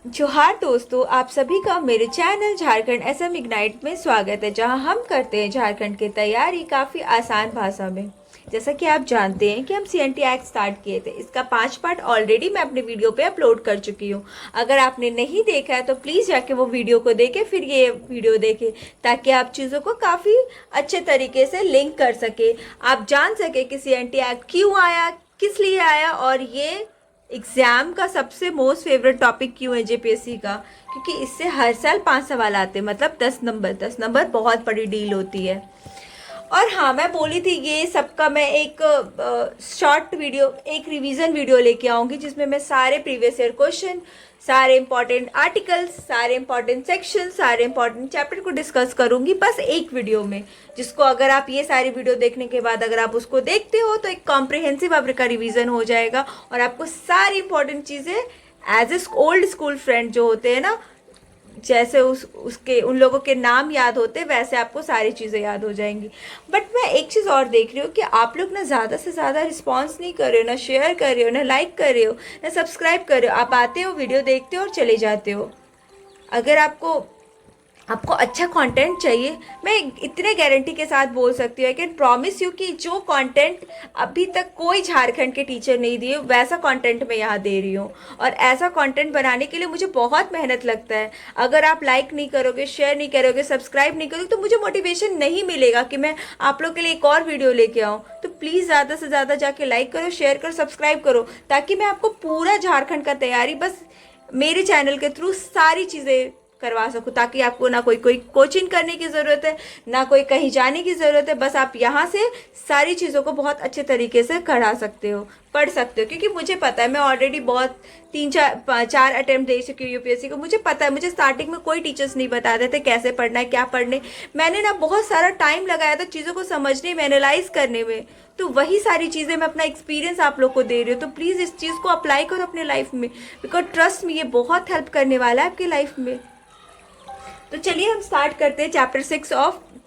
जोहार दोस्तों, आप सभी का मेरे चैनल झारखंड एसएम इग्नाइट में स्वागत है, जहां हम करते हैं झारखंड की तैयारी काफ़ी आसान भाषा में। जैसा कि आप जानते हैं कि हम सीएनटी एक्ट स्टार्ट किए थे, इसका 5 पार्ट ऑलरेडी मैं अपने वीडियो पे अपलोड कर चुकी हूँ। अगर आपने नहीं देखा है तो प्लीज़ जाके वो वीडियो को देखें, फिर ये वीडियो देखें, ताकि आप चीज़ों को काफ़ी अच्छे तरीके से लिंक कर सके, आप जान सके कि सीएनटी एक्ट क्यों आया, किस लिए आया, और ये एग्जाम का सबसे मोस्ट फेवरेट टॉपिक क्यों है जेपीएससी का, क्योंकि इससे हर साल 5 सवाल आते हैं, मतलब 10 नंबर बहुत बड़ी डील होती है। और हाँ, मैं बोली थी ये सबका मैं एक शॉर्ट वीडियो, एक रिवीजन वीडियो लेके आऊँगी, जिसमें मैं सारे प्रीवियस ईयर क्वेश्चन, सारे इंपॉर्टेंट आर्टिकल्स, सारे इंपॉर्टेंट सेक्शन, सारे इंपॉर्टेंट चैप्टर को डिस्कस करूँगी बस एक वीडियो में। जिसको अगर आप ये सारी वीडियो देखने के बाद अगर आप उसको देखते हो तो एक कॉम्प्रिहेंसिव आपका रिवीजन हो जाएगा, और आपको सारी इंपॉर्टेंट चीज़ें as a old school friend जो होते हैं ना, जैसे उसके उन लोगों के नाम याद होते वैसे आपको सारी चीज़ें याद हो जाएंगी। बट मैं एक चीज़ और देख रही हूँ कि आप लोग ना ज़्यादा से ज़्यादा रिस्पॉन्स नहीं कर रहे हो, ना शेयर कर रहे हो, ना लाइक कर रहे हो, ना सब्सक्राइब कर रहे हो। आप आते हो, वीडियो देखते हो और चले जाते हो। अगर आपको आपको अच्छा कंटेंट चाहिए, मैं इतने गारंटी के साथ बोल सकती हूँ, आई कैन प्रॉमिस यू कि जो कंटेंट अभी तक कोई झारखंड के टीचर नहीं दिए वैसा कंटेंट मैं यहाँ दे रही हूँ। और ऐसा कंटेंट बनाने के लिए मुझे बहुत मेहनत लगता है। अगर आप लाइक नहीं करोगे, शेयर नहीं करोगे, सब्सक्राइब नहीं करोगे, तो मुझे मोटिवेशन नहीं मिलेगा कि मैं आप लोग के लिए एक और वीडियो लेके आऊँ। तो प्लीज़ ज़्यादा से ज़्यादा जाके लाइक करो, शेयर करो, सब्सक्राइब करो, ताकि मैं आपको पूरा झारखंड का तैयारी बस मेरे चैनल के थ्रू सारी चीज़ें करवा सकूँ, ताकि आपको ना कोई कोचिंग करने की ज़रूरत है, ना कोई कहीं जाने की ज़रूरत है। बस आप यहाँ से सारी चीज़ों को बहुत अच्छे तरीके से पढ़ा सकते हो, पढ़ सकते हो। क्योंकि मुझे पता है, मैं ऑलरेडी बहुत 3-4 अटेम्प्ट दे चुकी हूँ यूपीएससी को। मुझे पता है, मुझे स्टार्टिंग में कोई टीचर्स नहीं बताते थे कैसे पढ़ना है, क्या पढ़ने। मैंने ना बहुत सारा टाइम लगाया था चीज़ों को समझने में, एनालाइज करने में। तो वही सारी चीज़ें मैं अपना एक्सपीरियंस आप लोग को दे रही हूँ। तो प्लीज़ इस चीज़ को अप्लाई करो अपने लाइफ में, बिकॉज ट्रस्ट में ये बहुत हेल्प करने वाला है आपकी लाइफ में। तो चलिए हम स्टार्ट करते हैं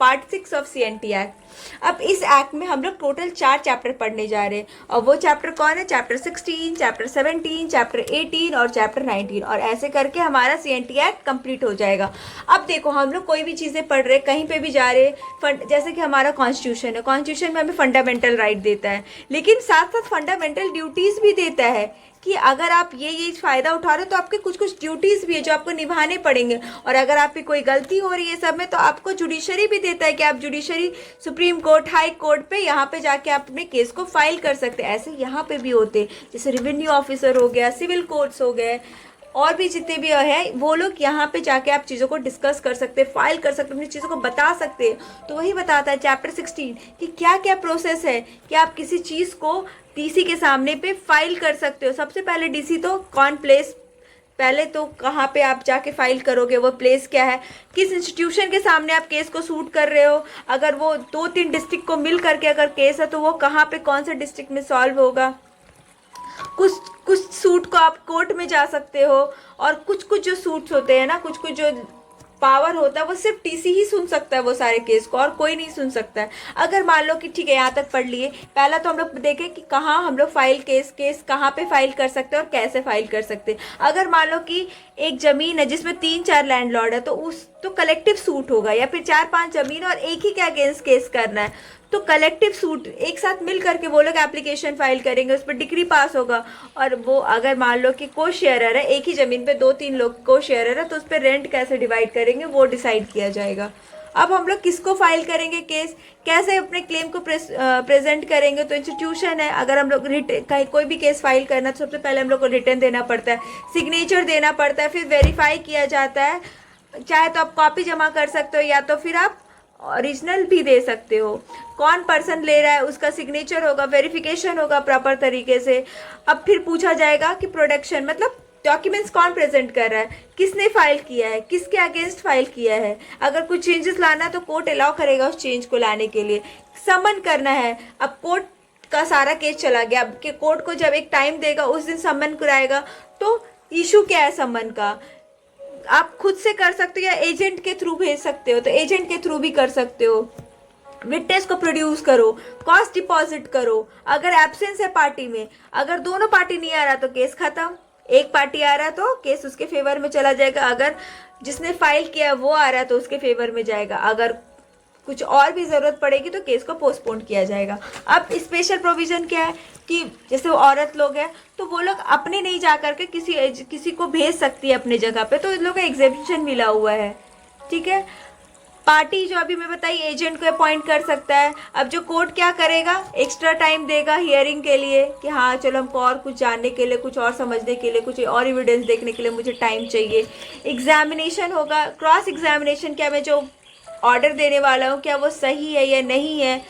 पार्ट 6 ऑफ सीएनटी एक्ट। अब इस एक्ट में हम लोग टोटल 4 चैप्टर पढ़ने जा रहे हैं, और वो चैप्टर कौन है? चैप्टर 16, चैप्टर 17, चैप्टर 18 और चैप्टर 19। और ऐसे करके हमारा सीएनटी एक्ट कंप्लीट हो जाएगा। अब देखो, हम लोग कोई भी चीज़ें पढ़ रहे, कहीं पे भी जा रहे, जैसे कि हमारा कॉन्स्टिट्यूशन है, कॉन्स्टिट्यूशन में हमें फंडामेंटल राइट देता है, लेकिन साथ साथ फंडामेंटल ड्यूटीज़ भी देता है कि अगर आप ये फ़ायदा उठा रहे हो तो आपके कुछ कुछ ड्यूटीज़ भी है जो आपको निभाने पड़ेंगे। और अगर आपकी कोई गलती हो रही है सब में, तो आपको जुडिशरी भी देता है कि आप judiciary, supreme court, high court पे यहाँ पे जाके आप अपने केस को फाइल कर सकते हैं। ऐसे यहाँ पे भी होते हैं, जैसे रेवेन्यू ऑफिसर हो गया, सिविल कोर्ट्स हो गए, और भी जितने भी है, वो लोग यहाँ पे जाके आप चीज़ों को डिस्कस कर सकते हैं, फाइल कर सकते हैं, अपनी चीज़ों को बता सकते हैं। तो वही बताता है चैप्टर 16 कि क्या क्या प्रोसेस है कि आप किसी चीज़ को डीसी के सामने पे फाइल कर सकते हो। सबसे पहले डीसी तो कौन प्लेस, पहले तो कहाँ पे आप जाके फाइल करोगे, वो प्लेस क्या है, किस इंस्टीट्यूशन के सामने आप केस को सूट कर रहे हो। अगर वो 2-3 डिस्ट्रिक्ट को मिल करके अगर केस है, तो वो कहाँ पे कौन से डिस्ट्रिक्ट में सॉल्व होगा। कुछ कुछ सूट को आप कोर्ट में जा सकते हो, और कुछ कुछ जो सूट्स होते हैं ना, कुछ कुछ जो पावर होता है, वो सिर्फ टीसी ही सुन सकता है वो सारे केस को, और कोई नहीं सुन सकता है। अगर मान लो कि ठीक है, यहाँ तक पढ़ लिए, पहला तो हम लोग देखें कि कहाँ हम लोग केस कहाँ पे फाइल कर सकते हैं और कैसे फाइल कर सकते हैं। अगर मान लो कि एक ज़मीन है जिसमें 3-4 लैंडलॉर्ड है, तो कलेक्टिव सूट होगा, या फिर 4-5 ज़मीन और एक ही के अगेंस्ट केस करना है, तो कलेक्टिव सूट एक साथ मिल करके वो लोग एप्लीकेशन फाइल करेंगे, उस पर डिग्री पास होगा। और वो अगर मान लो कि को शेयरर है, एक ही ज़मीन पे 2-3 लोग को शेयरर है, तो उस पर रेंट कैसे डिवाइड करेंगे वो डिसाइड किया जाएगा। अब हम लोग किसको फाइल करेंगे केस, कैसे अपने क्लेम को प्रेजेंट करेंगे, तो इंस्टीट्यूशन है। अगर हम लोग कोई भी केस फाइल करना, तो सबसे पहले हम लोग को रिटर्न देना पड़ता है, सिग्नेचर देना पड़ता है, फिर वेरीफाई किया जाता है। चाहे तो आप कॉपी जमा कर सकते हो, या तो फिर आप ओरिजिनल भी दे सकते हो। कौन पर्सन ले रहा है उसका सिग्नेचर होगा, वेरिफिकेशन होगा प्रॉपर तरीके से। अब फिर पूछा जाएगा कि प्रोडक्शन, मतलब डॉक्यूमेंट्स कौन प्रेजेंट कर रहा है, किसने फाइल किया है, किसके अगेंस्ट फाइल किया है। अगर कुछ चेंजेस लाना है तो कोर्ट अलाउ करेगा उस चेंज को लाने के लिए। समन करना है, अब कोर्ट का सारा केस चला गया, अब के कोर्ट को जब एक टाइम देगा उस दिन समन कराएगा। तो इशू क्या है समन का, आप खुद से कर सकते हो या एजेंट के थ्रू भेज सकते हो, तो एजेंट के थ्रू भी कर सकते हो। विटनेस को प्रोड्यूस करो, कॉस्ट डिपॉजिट करो। अगर एब्सेंस है पार्टी में, अगर दोनों पार्टी नहीं आ रहा तो केस खत्म। एक पार्टी आ रहा है तो केस उसके फेवर में चला जाएगा, अगर जिसने फाइल किया वो आ रहा है तो उसके फेवर में जाएगा, अगर कुछ और भी ज़रूरत पड़ेगी तो केस को पोस्टपोन किया जाएगा। अब स्पेशल प्रोविज़न क्या है कि जैसे वो औरत लोग हैं तो वो लोग अपने नहीं जा करके किसी को भेज सकती है अपने जगह पे, तो इन लोगों को एग्जेम्पशन मिला हुआ है। ठीक है। पार्टी जो अभी मैं बताई एजेंट को अपॉइंट कर सकता है। अब जो कोर्ट क्या करेगा, एक्स्ट्रा टाइम देगा हियरिंग के लिए कि हाँ चलो हमको और कुछ जानने के लिए, कुछ और समझने के लिए, कुछ और एविडेंस देखने के लिए मुझे टाइम चाहिए। एग्जामिनेशन होगा, क्रॉस एग्जामिनेशन, क्या मैं जो ऑर्डर देने वाला हूँ क्या वो सही है या नहीं है,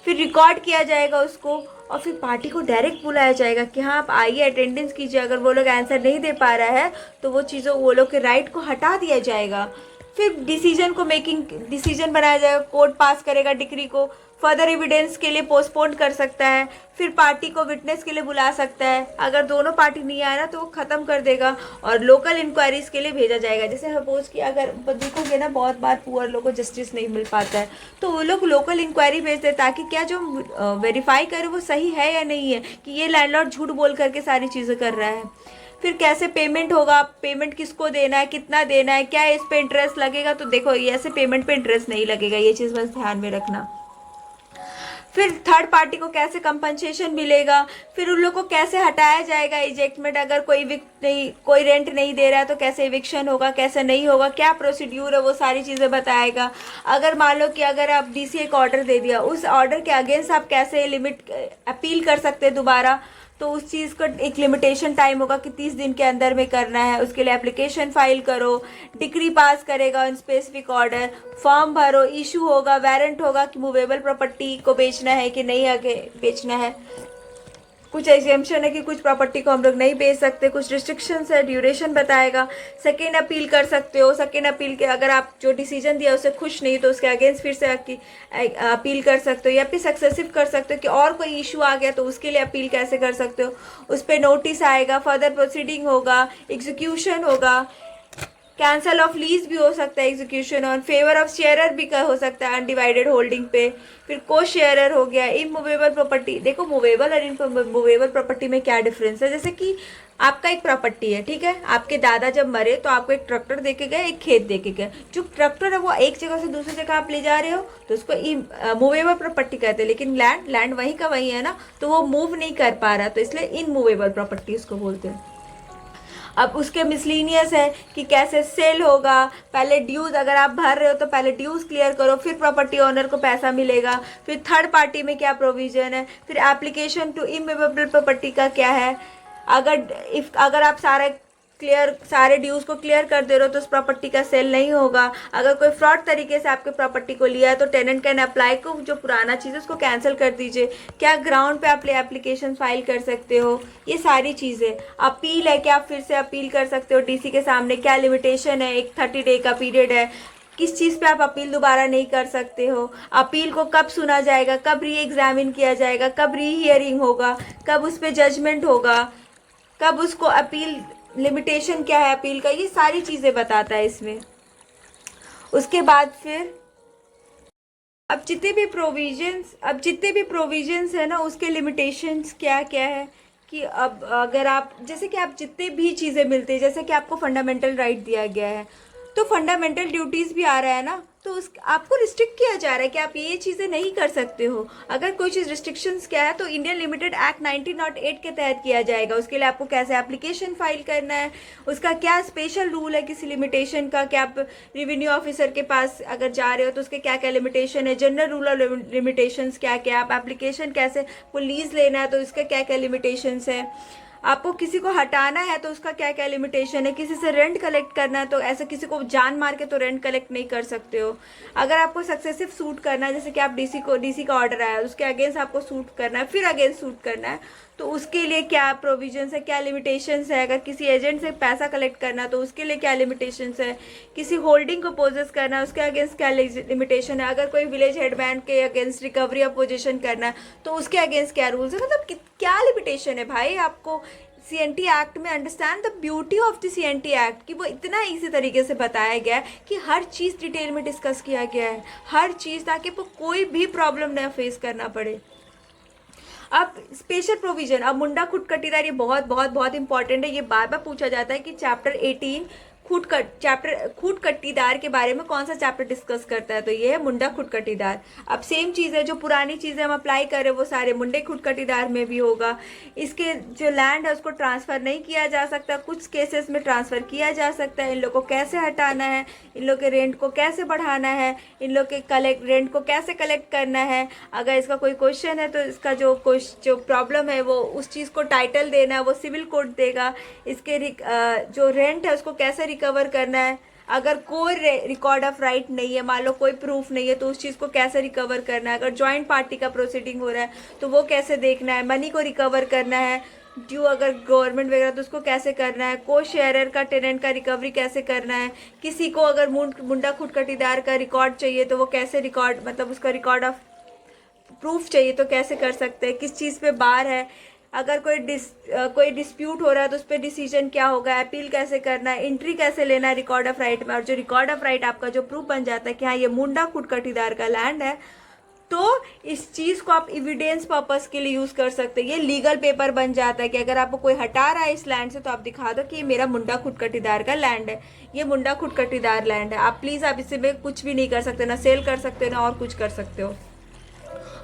फिर रिकॉर्ड किया जाएगा उसको, और फिर पार्टी को डायरेक्ट बुलाया जाएगा कि हाँ आप आइए अटेंडेंस कीजिए। अगर वो लोग आंसर नहीं दे पा रहा है तो वो लोग के राइट को हटा दिया जाएगा। फिर डिसीजन बनाया जाएगा, कोर्ट पास करेगा डिक्री को, फर्दर एविडेंस के लिए पोस्टपोन कर सकता है, फिर पार्टी को विटनेस के लिए बुला सकता है। अगर दोनों पार्टी नहीं आया ना तो वो ख़त्म कर देगा और लोकल इंक्वायरीज के लिए भेजा जाएगा। जैसे सपोज कि अगर देखोगे ना बहुत बार पुअर लोगों को जस्टिस नहीं मिल पाता है तो वो लोग लोकल इंक्वायरी भेजते हैं ताकि क्या जो वेरीफाई करे वो सही है या नहीं है, कि ये लैंडलॉर्ड झूठ बोल करके सारी चीज़ें कर रहा है। फिर कैसे पेमेंट होगा, पेमेंट किसको देना है, कितना देना है, क्या इस पे इंटरेस्ट लगेगा, तो देखो ये ऐसे पेमेंट पे इंटरेस्ट नहीं लगेगा, ये चीज़ बस ध्यान में रखना। फिर थर्ड पार्टी को कैसे कंपनसेशन मिलेगा, फिर उन लोग को कैसे हटाया जाएगा इजेक्टमेंट, अगर कोई रेंट नहीं दे रहा है तो कैसे इविक्शन होगा, कैसे नहीं होगा, क्या प्रोसीड्यूर है, वो सारी चीज़ें बताएगा। अगर मान लो कि अगर आप डीसी एक ऑर्डर दे दिया, उस ऑर्डर के अगेंस्ट आप कैसे अपील कर सकते हैं दोबारा, तो उस चीज़ का एक लिमिटेशन टाइम होगा कि 30 दिन के अंदर में करना है, उसके लिए एप्लीकेशन फाइल करो, डिक्री पास करेगा ऑन स्पेसिफिक ऑर्डर, फॉर्म भरो, इशू होगा, वारंट होगा कि मूवेबल प्रॉपर्टी को बेचना है कि नहीं आगे बेचना है। कुछ एग्जेम्पशन है कि कुछ प्रॉपर्टी को हम लोग नहीं बेच सकते, कुछ रिस्ट्रिक्शंस है, ड्यूरेशन बताएगा। सेकेंड अपील कर सकते हो, सेकेंड अपील के अगर आप जो डिसीजन दिया उससे खुश नहीं तो उसके अगेंस्ट फिर से अपील कर सकते हो, या फिर सक्सेसिव कर सकते हो कि और कोई इशू आ गया तो उसके लिए अपील कैसे कर सकते हो, उस पर नोटिस आएगा, फर्दर प्रोसीडिंग होगा, एग्जीक्यूशन होगा, कैंसल ऑफ लीज भी हो सकता है, एग्जीक्यूशन ऑन फेवर ऑफ शेयरर भी हो सकता है अनडिवाइडेड होल्डिंग पे। फिर को शेयरर हो गया। इमूवेबल प्रॉपर्टी, देखो मूवेबल और इमूवेबल प्रॉपर्टी में क्या डिफरेंस है। जैसे कि आपका एक प्रॉपर्टी है, ठीक है, आपके दादा जब मरे तो आपको एक ट्रैक्टर दे के गए, एक खेत दे के गए। जो ट्रैक्टर है वो एक जगह से दूसरी जगह आप ले जा रहे हो तो उसको मूवेबल प्रॉपर्टी कहते हैं, लेकिन लैंड वहीं का वहीं है ना, तो वो मूव नहीं कर पा रहा, तो इसलिए इनमूवेबल प्रॉपर्टी उसको बोलते हैं। अब उसके मिसलीनियस है कि कैसे सेल होगा, पहले ड्यूज अगर आप भर रहे हो तो पहले ड्यूज क्लियर करो, फिर प्रॉपर्टी ओनर को पैसा मिलेगा। फिर थर्ड पार्टी में क्या प्रोविजन है, फिर एप्लीकेशन टू इमूवेबल प्रॉपर्टी का क्या है, अगर आप सारे ड्यूज को क्लियर कर दे रहे हो तो उस प्रॉपर्टी का सेल नहीं होगा। अगर कोई फ्रॉड तरीके से आपके प्रॉपर्टी को लिया है तो टेनेंट कैन अप्लाई को जो पुराना चीज़ है उसको कैंसिल कर दीजिए। क्या ग्राउंड पे आप एप्लीकेशन फाइल कर सकते हो, ये सारी चीज़ें। अपील है, क्या आप फिर से अपील कर सकते हो डीसी के सामने, क्या लिमिटेशन है, एक 30 डे का पीरियड है, किस चीज़ पे आप अपील दोबारा नहीं कर सकते हो, अपील को कब सुना जाएगा, कब री एग्जामिन किया जाएगा, कब री हियरिंग होगा, कब उस पर जजमेंट होगा, कब उसको अपील, लिमिटेशन क्या है अपील का, ये सारी चीज़ें बताता है इसमें। उसके बाद फिर अब जितने भी प्रोविजंस है ना उसके लिमिटेशंस क्या क्या है, कि अब अगर आप जैसे कि आप जितने भी चीज़ें मिलती है, जैसे कि आपको फंडामेंटल राइट दिया गया है तो फंडामेंटल ड्यूटीज़ भी आ रहा है ना, तो उस आपको रिस्ट्रिक्ट किया जा रहा है कि आप ये चीज़ें नहीं कर सकते हो। अगर कोई चीज़ रिस्ट्रिक्शंस क्या है तो इंडियन लिमिटेड एक्ट 1908 के तहत किया जाएगा। उसके लिए आपको कैसे एप्लीकेशन फाइल करना है, उसका क्या स्पेशल रूल है किसी लिमिटेशन का, कि आप रेवेन्यू ऑफिसर के पास अगर जा रहे हो तो उसके क्या क्या लिमिटेशन है, जनरल रूल और लिमिटेशंस क्या क्या, आप एप्लीकेशन कैसे लीज लेना है तो इसका क्या क्या लिमिटेशंस है, आपको किसी को हटाना है तो उसका क्या क्या लिमिटेशन है, किसी से रेंट कलेक्ट करना है तो ऐसे किसी को जान मार के तो रेंट कलेक्ट नहीं कर सकते हो। अगर आपको सक्सेसिव सूट करना है, जैसे कि आप डीसी का ऑर्डर आया उसके अगेंस्ट आपको सूट करना है, फिर अगेंस्ट सूट करना है तो उसके लिए क्या प्रोविजंस है, क्या लिमिटेशंस है। अगर किसी एजेंट से पैसा कलेक्ट करना है तो उसके लिए क्या लिमिटेशंस है, किसी होल्डिंग को पोजेस करना है उसके अगेंस्ट क्या लिमिटेशन है, अगर कोई विलेज हेडबैंड के अगेंस्ट रिकवरी ऑफ पोजीशन करना है तो उसके अगेंस्ट क्या रूल्स है, मतलब क्या लिमिटेशन है भाई। आपको सीएनटी एक्ट में understand the beauty of the CNT act कि वो इतना इजी तरीके से बताया गया है कि हर चीज़ डिटेल में डिस्कस किया गया है, हर चीज़, ताकि आपको कोई भी प्रॉब्लम ना फेस करना पड़े। अब स्पेशल प्रोविजन, अब मुंडा खुद कटीदार, ये बहुत बहुत बहुत इंपॉर्टेंट है। ये बार बार पूछा जाता है कि चैप्टर 18 खूट कट्टीदार के बारे में कौन सा चैप्टर डिस्कस करता है, तो ये है मुंडा खुट कट्टीदार। अब सेम चीज़ है, जो पुरानी चीज़ें हम अप्लाई कर रहे हैं वो सारे मुंडे खुट कट्टीदार में भी होगा। इसके जो लैंड है उसको ट्रांसफ़र नहीं किया जा सकता, कुछ केसेस में ट्रांसफ़र किया जा सकता है। इन लोग को कैसे हटाना है, इन लोग के रेंट को कैसे बढ़ाना है, इन लोग के रेंट को कैसे कलेक्ट करना है। अगर इसका कोई क्वेश्चन है तो इसका जो प्रॉब्लम है वो उस चीज़ को टाइटल देना है, वो सिविल कोड देगा। इसके जो रेंट है उसको कैसे रिकवर करना है, अगर कोई रिकॉर्ड ऑफ राइट नहीं है, मान लो कोई प्रूफ नहीं है, तो उस चीज़ को कैसे रिकवर करना है। अगर जॉइंट पार्टी का प्रोसीडिंग हो रहा है तो वो कैसे देखना है, मनी को रिकवर करना है, ड्यू अगर गवर्नमेंट वगैरह तो उसको कैसे करना है, को शेयरर का टेनेंट का रिकवरी कैसे करना है, किसी को अगर मुंडा खुद कटीदार का रिकॉर्ड चाहिए तो वो कैसे रिकॉर्ड, मतलब उसका रिकॉर्ड ऑफ प्रूफ चाहिए तो कैसे कर सकते हैं, किस चीज़ पे बार है, अगर कोई डिस्प्यूट हो रहा है तो उस पर डिसीजन क्या होगा, अपील कैसे करना है, एंट्री कैसे लेना है रिकॉर्ड ऑफ राइट में। और जो रिकॉर्ड ऑफ राइट आपका जो प्रूफ बन जाता है कि हाँ ये मुंडा खुद कटीदार का लैंड है, तो इस चीज़ को आप एविडेंस पर्पस के लिए यूज़ कर सकते हैं। ये लीगल पेपर बन जाता है कि अगर आपको कोई हटा रहा है इस लैंड से तो आप दिखा दो कि ये मेरा मुंडा खुद कटीदार का लैंड है, ये मुंडा खुद कटीदार लैंड है। आप प्लीज़, आप इससे में कुछ भी नहीं कर सकते, ना सेल कर सकते हो ना और कुछ कर सकते हो।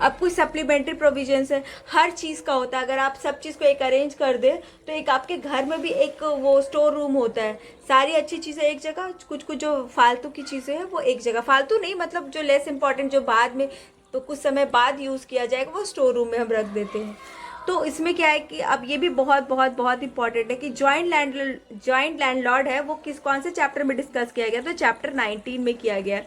अब कुछ सप्लीमेंट्री प्रोविजंस है, हर चीज़ का होता है। अगर आप सब चीज़ को एक अरेंज कर दे तो एक आपके घर में भी एक वो स्टोर रूम होता है, सारी अच्छी चीज़ें एक जगह, कुछ कुछ जो फालतू की चीज़ें हैं वो एक जगह, फालतू नहीं मतलब जो लेस इंपॉर्टेंट, जो बाद में तो कुछ समय बाद यूज़ किया जाएगा, वो स्टोर रूम में हम रख देते हैं। तो इसमें क्या है कि अब ये भी बहुत बहुत बहुत इंपॉर्टेंट है कि जॉइंट लैंडलॉर्ड है वो कौन से चैप्टर में डिस्कस किया गया, तो चैप्टर 19 में किया गया।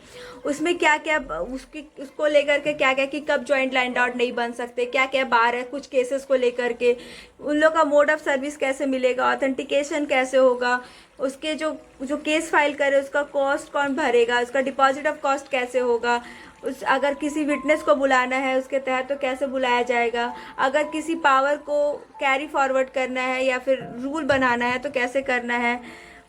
उसमें क्या क्या उसको लेकर के क्या क्या कि कब जॉइंट लैंडलॉर्ड नहीं बन सकते, क्या क्या बार है, कुछ केसेस को लेकर के, उन लोग का मोड ऑफ सर्विस कैसे मिलेगा, ऑथेंटिकेशन कैसे होगा, उसके जो केस फाइल करे उसका कॉस्ट कौन भरेगा, उसका डिपॉजिट ऑफ कॉस्ट कैसे होगा, अगर किसी विटनेस को बुलाना है उसके तहत तो कैसे बुलाया जाएगा, अगर किसी पावर को कैरी फॉरवर्ड करना है या फिर रूल बनाना है तो कैसे करना है,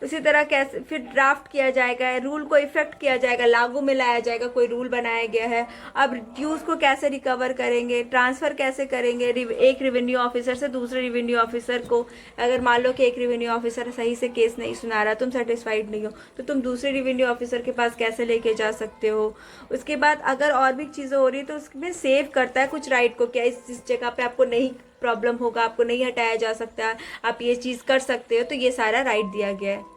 उसी तरह कैसे फिर ड्राफ्ट किया जाएगा, रूल को इफेक्ट किया जाएगा, लागू में लाया जाएगा, कोई रूल बनाया गया है। अब ड्यूज़ को कैसे रिकवर करेंगे, ट्रांसफ़र कैसे करेंगे एक रेवेन्यू ऑफिसर से दूसरे रेवेन्यू ऑफिसर को। अगर मान लो कि एक रेवेन्यू ऑफिसर सही से केस नहीं सुना रहा, तुम सेटिस्फाइड नहीं हो, तो तुम दूसरे रेवेन्यू ऑफिसर के पास कैसे लेके जा सकते हो। उसके बाद अगर और भी चीज़ें हो रही है तो उसमें सेव करता है कुछ राइट को, क्या इस जगह पर आपको नहीं प्रॉब्लम होगा, आपको नहीं हटाया जा सकता, आप ये चीज़ कर सकते हो, तो ये सारा राइट दिया गया है।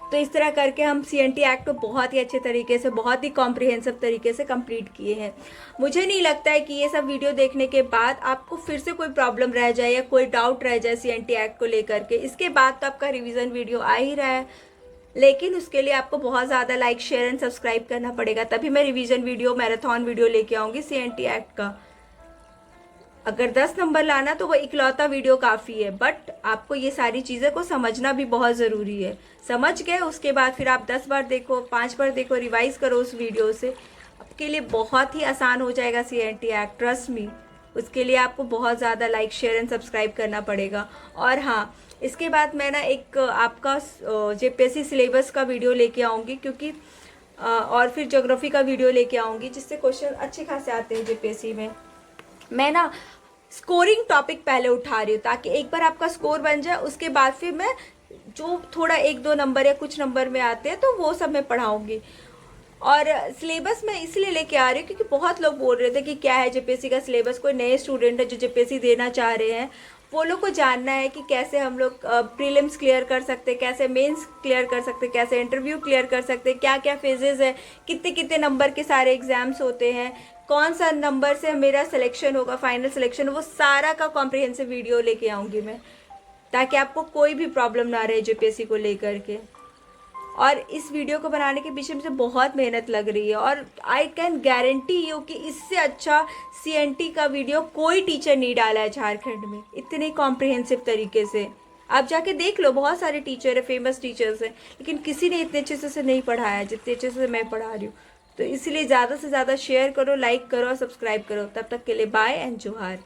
तो इस तरह करके हम CNT एक्ट को बहुत ही अच्छे तरीके से, बहुत ही कॉम्प्रिहेंसिव तरीके से कंप्लीट किए हैं। मुझे नहीं लगता है कि ये सब वीडियो देखने के बाद आपको फिर से कोई प्रॉब्लम रह जाए या कोई डाउट रह जाए CNT एक्ट को लेकर के। इसके बाद तो आपका रिवीजन वीडियो आ ही रहा है, लेकिन उसके लिए आपको बहुत ज़्यादा लाइक, शेयर एंड सब्सक्राइब करना पड़ेगा, तभी मैं रिवीजन वीडियो, मैराथन वीडियो लेके आऊँगी CNT एक्ट का। अगर 10 नंबर लाना तो वो इकलौता वीडियो काफ़ी है, बट आपको ये सारी चीज़ें को समझना भी बहुत ज़रूरी है। समझ गए उसके बाद फिर आप 10 बार देखो, 5 बार देखो, रिवाइज करो उस वीडियो से, आपके लिए बहुत ही आसान हो जाएगा CNT एक्ट, ट्रस्ट मी। उसके लिए आपको बहुत ज़्यादा लाइक, शेयर एंड सब्सक्राइब करना पड़ेगा। और हाँ, इसके बाद मैं ना एक आपका JPSC सिलेबस का वीडियो लेके आऊँगी, क्योंकि और फिर ज्योग्राफी का वीडियो लेके आऊँगी, जिससे क्वेश्चन अच्छे खासे आते हैं JPSC में। मैं ना स्कोरिंग टॉपिक पहले उठा रही हूँ ताकि एक बार आपका स्कोर बन जाए, उसके बाद फिर मैं जो थोड़ा 1-2 नंबर या कुछ नंबर में आते हैं तो वो सब मैं पढ़ाऊँगी। और सिलेबस मैं इसलिए लेके आ रही हूँ क्योंकि बहुत लोग बोल रहे थे कि क्या है JPSC का सिलेबस, कोई नए स्टूडेंट है जो JPSC देना चाह रहे हैं, वो लोग को जानना है कि कैसे हम लोग प्रीलिम्स क्लियर कर सकते हैं, कैसे मेंस क्लियर कर सकते हैं, कैसे इंटरव्यू क्लियर कर सकते हैं, क्या क्या फेजेस है, कितने कितने नंबर के सारे एग्जाम्स होते हैं, कौन सा नंबर से मेरा सिलेक्शन होगा, फाइनल सिलेक्शन, वो सारा का कॉम्प्रिहेंसिव वीडियो लेके आऊँगी मैं, ताकि आपको कोई भी प्रॉब्लम ना रहे JPSC को लेकर के। और इस वीडियो को बनाने के पीछे मुझे बहुत मेहनत लग रही है, और आई कैन गारंटी यू कि इससे अच्छा CNT का वीडियो कोई टीचर नहीं डाला है झारखंड में इतने कॉम्प्रिहेंसिव तरीके से। आप जाके देख लो, बहुत सारे टीचर है, फेमस टीचर्स हैं, लेकिन किसी ने इतने अच्छे से नहीं पढ़ाया जितने अच्छे से मैं पढ़ा रही हूँ। तो इसलिए ज़्यादा से ज़्यादा शेयर करो, लाइक करो और सब्सक्राइब करो। तब तक के लिए बाय एंड जोहार।